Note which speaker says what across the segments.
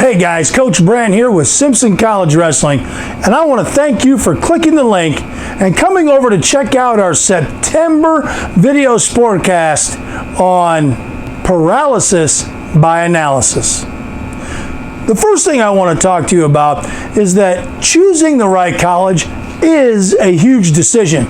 Speaker 1: Hey guys, Coach Brand here with Simpson College Wrestling, and I want to thank you for clicking the link and coming over to check out our September video sportcast on Paralysis by Analysis. The first thing I want to talk to you about is that choosing the right college is a huge decision,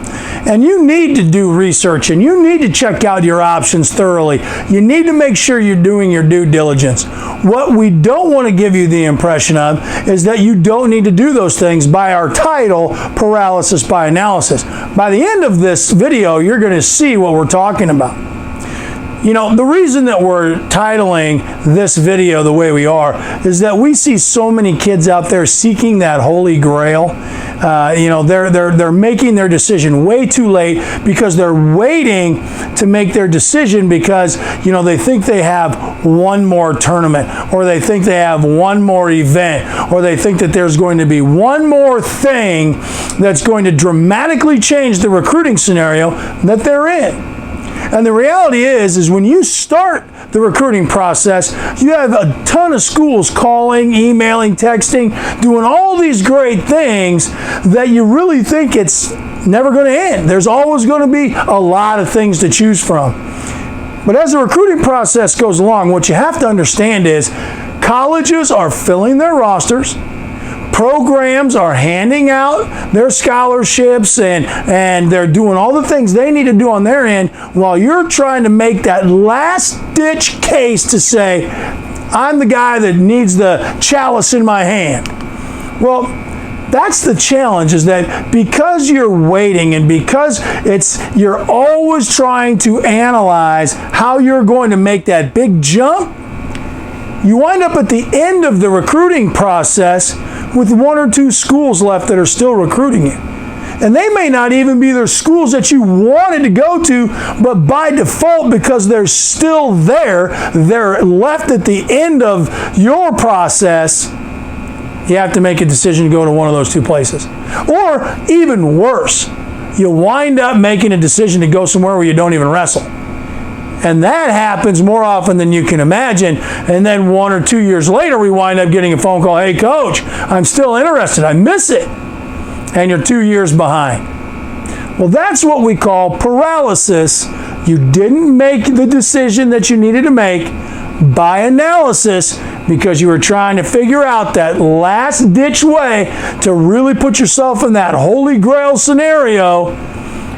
Speaker 1: and you need to do research and you need to check out your options thoroughly. You need to make sure you're doing your due diligence. What we don't want to give you the impression of is that you don't need to do those things by our title, Paralysis by Analysis. By the end of this video, you're going to see what we're talking about. You know, the reason that we're titling this video the way we are is that we see so many kids out there seeking that holy grail. They're making their decision way too late because they're waiting to make their decision because, they think they have one more tournament, or they think they have one more event, or they think that there's going to be one more thing that's going to dramatically change the recruiting scenario that they're in. And the reality is when you start the recruiting process, you have a ton of schools calling, emailing, texting, doing all these great things that you really think it's never going to end. There's always going to be a lot of things to choose from. But as the recruiting process goes along, what you have to understand is colleges are filling their rosters. Programs are handing out their scholarships and they're doing all the things they need to do on their end while you're trying to make that last-ditch case to say, I'm the guy that needs the chalice in my hand. Well, that's the challenge, is that because you're waiting and because you're always trying to analyze how you're going to make that big jump, you wind up at the end of the recruiting process with one or two schools left that are still recruiting you. And they may not even be the schools that you wanted to go to, but by default, because they're still there, they're left at the end of your process, you have to make a decision to go to one of those two places. Or even worse, you wind up making a decision to go somewhere where you don't even wrestle. And that happens more often than you can imagine. And then 1 or 2 years later, we wind up getting a phone call, hey, coach, I'm still interested. I miss it. And you're 2 years behind. Well, that's what we call paralysis. You didn't make the decision that you needed to make by analysis because you were trying to figure out that last-ditch way to really put yourself in that holy grail scenario.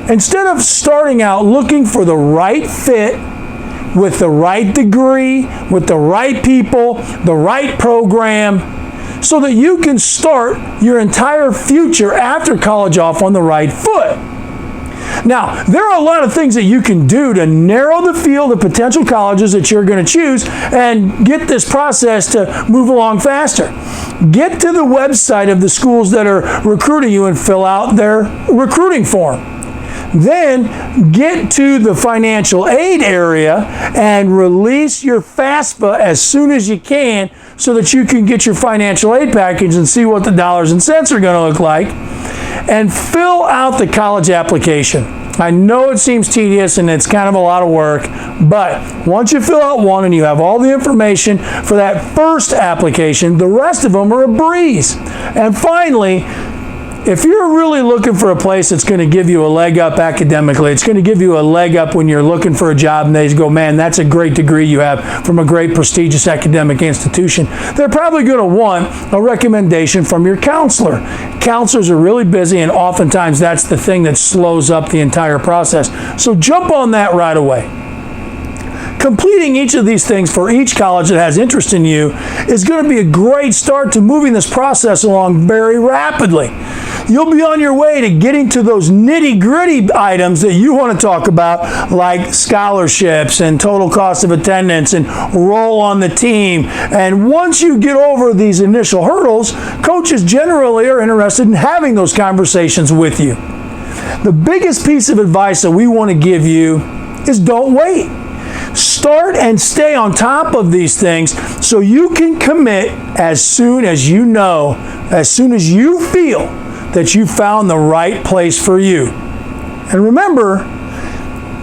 Speaker 1: Instead of starting out looking for the right fit with the right degree, with the right people, the right program, so that you can start your entire future after college off on the right foot. Now, there are a lot of things that you can do to narrow the field of potential colleges that you're going to choose and get this process to move along faster. Get to the website of the schools that are recruiting you and fill out their recruiting form. Then get to the financial aid area and release your FAFSA as soon as you can so that you can get your financial aid package and see what the dollars and cents are going to look like. And fill out the college application. I know it seems tedious and it's kind of a lot of work, but once you fill out one and you have all the information for that first application, the rest of them are a breeze. And finally, if you're really looking for a place that's going to give you a leg up academically, it's going to give you a leg up when you're looking for a job and they go, man, that's a great degree you have from a great prestigious academic institution, they're probably going to want a recommendation from your counselor. Counselors are really busy, and oftentimes that's the thing that slows up the entire process. So jump on that right away. Completing each of these things for each college that has interest in you is going to be a great start to moving this process along very rapidly. You'll be on your way to getting to those nitty-gritty items that you want to talk about, like scholarships and total cost of attendance and role on the team. And once you get over these initial hurdles, coaches generally are interested in having those conversations with you. The biggest piece of advice that we want to give you is don't wait. Start and stay on top of these things so you can commit as soon as you know, as soon as you feel that you found the right place for you. And remember,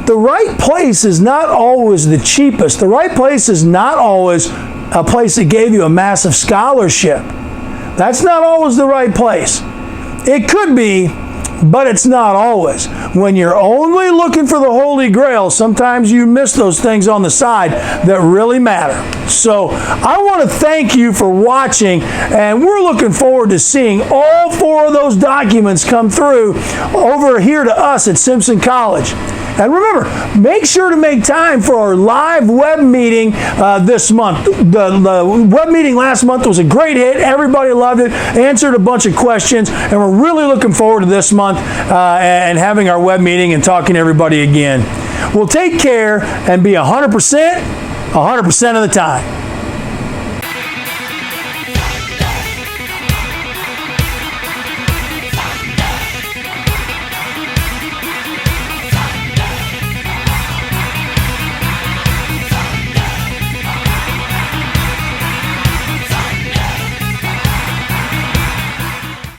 Speaker 1: the right place is not always the cheapest. The right place is not always a place that gave you a massive scholarship. That's not always the right place. It could be, but it's not always. When you're only looking for the Holy Grail, sometimes you miss those things on the side that really matter. So I want to thank you for watching, and we're looking forward to seeing all 4 of those documents come through over here to us at Simpson College. And remember, make sure to make time for our live web meeting this month. The web meeting last month was a great hit. Everybody loved it, answered a bunch of questions, and we're really looking forward to this month and having our web meeting and talking to everybody again. Well, take care and be 100% of the time.